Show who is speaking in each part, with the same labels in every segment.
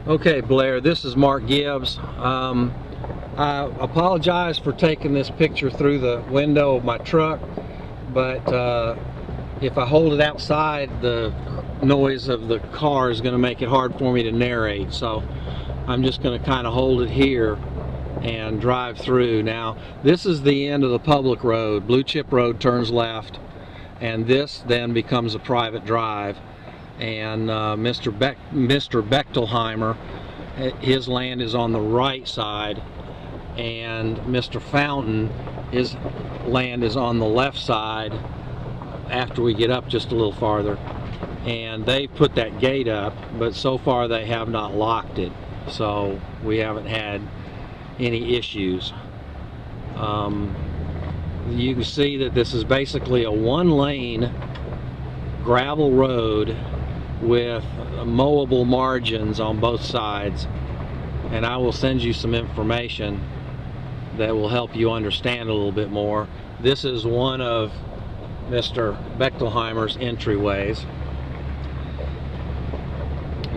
Speaker 1: Okay, Blair, this is Mark Gibbs. I apologize for taking this picture through the window of my truck, but if I hold it outside, the noise of the car is going to make it hard for me to narrate. So I'm just going to kind of hold it here and drive through. Now, this is the end of the public road. Blue Chip Road turns left, and this then becomes a private drive. And Mr. Bechtelheimer, his land is on the right side, and Mr. Fountain, his land is on the left side after we get up just a little farther. And they put that gate up, but so far they have not locked it, so we haven't had any issues. You can see that this is basically a one-lane gravel road with mowable margins on both sides, and I will send you some information that will help you understand a little bit more. This is one of Mr. Bechtelheimer's entryways,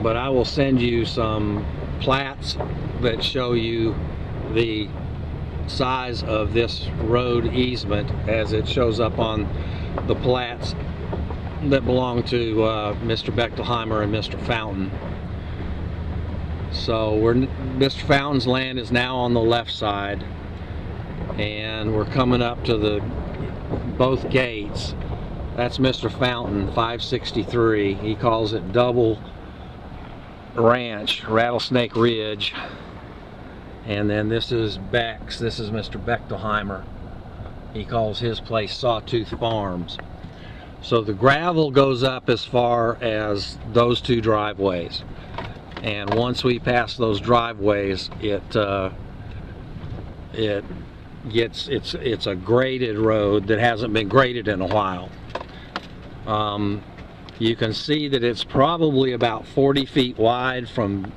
Speaker 1: but I will send you some plats that show you the size of this road easement as it shows up on the plats that belong to Mr. Bechtelheimer and Mr. Fountain. So Mr. Fountain's land is now on the left side, and we're coming up to both gates. That's Mr. Fountain, 563. He calls it Double Ranch, Rattlesnake Ridge. And then this is Beck's. This is Mr. Bechtelheimer. He calls his place Sawtooth Farms. So the gravel goes up as far as those two driveways, and once we pass those driveways, it's a graded road that hasn't been graded in a while. You can see that it's probably about 40 feet wide from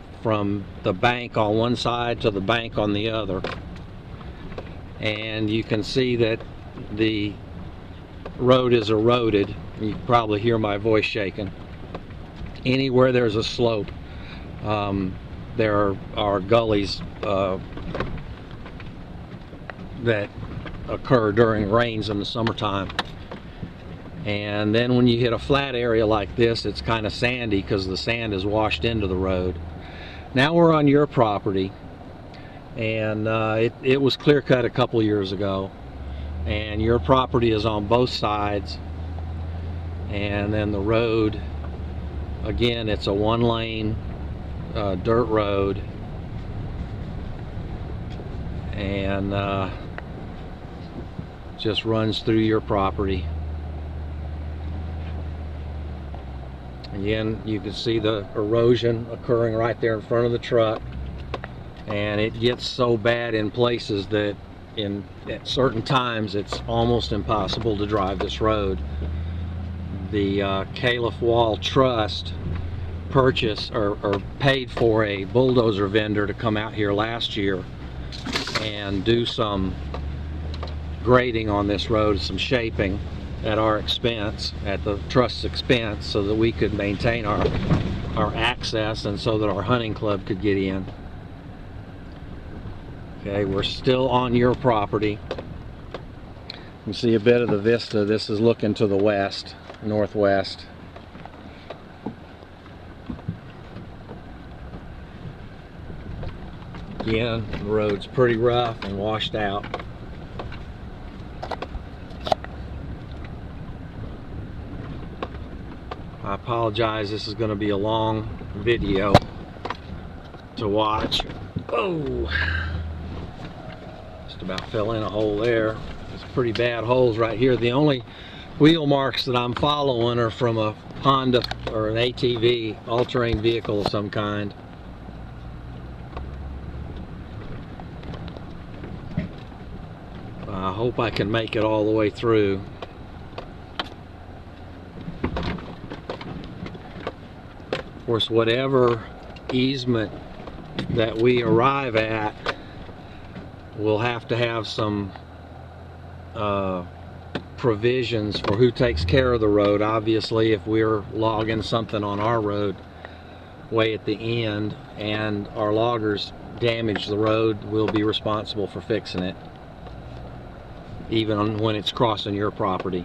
Speaker 1: the bank on one side to the bank on the other, and you can see that the road is eroded. You can probably hear my voice shaking. Anywhere there's a slope, there are gullies that occur during rains in the summertime. And then when you hit a flat area like this, it's kind of sandy because the sand is washed into the road. Now we're on your property, and it was clear cut a couple years ago, and your property is on both sides. And then the road, again, it's a one-lane dirt road, and just runs through your property. Again, you can see the erosion occurring right there in front of the truck, and it gets so bad in places that at certain times it's almost impossible to drive this road. The Caliph Wall Trust purchased or paid for a bulldozer vendor to come out here last year and do some grading on this road, some shaping at our expense, at the trust's expense, so that we could maintain our access and so that our hunting club could get in. Okay, we're still on your property. You can see a bit of the vista. This is looking to the west, northwest. Again, the road's pretty rough and washed out. I apologize, this is going to be a long video to watch. Oh, just about fell in a hole there. There's pretty bad holes right here. The only wheel marks that I'm following are from a Honda or an ATV, all-terrain vehicle of some kind. I hope I can make it all the way through. Of course, whatever easement that we arrive at, we'll have to have some provisions for who takes care of the road. Obviously, if we're logging something on our road, way at the end and our loggers damage the road, we'll be responsible for fixing it, even when it's crossing your property.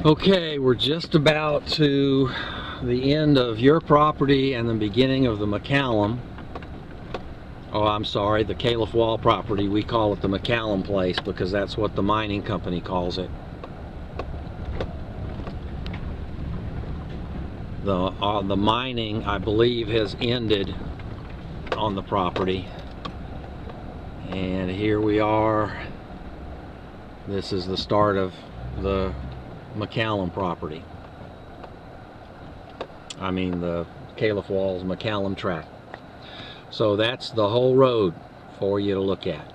Speaker 1: Okay, we're just about to the end of your property and the beginning of the McCallum. Oh, I'm sorry, the Caliph Wall property. We call it the McCallum place because that's what the mining company calls it. The mining, I believe, has ended on the property. And here we are. This is the start of the McCallum property. I mean the Caliph Walls McCallum tract. So that's the whole road for you to look at.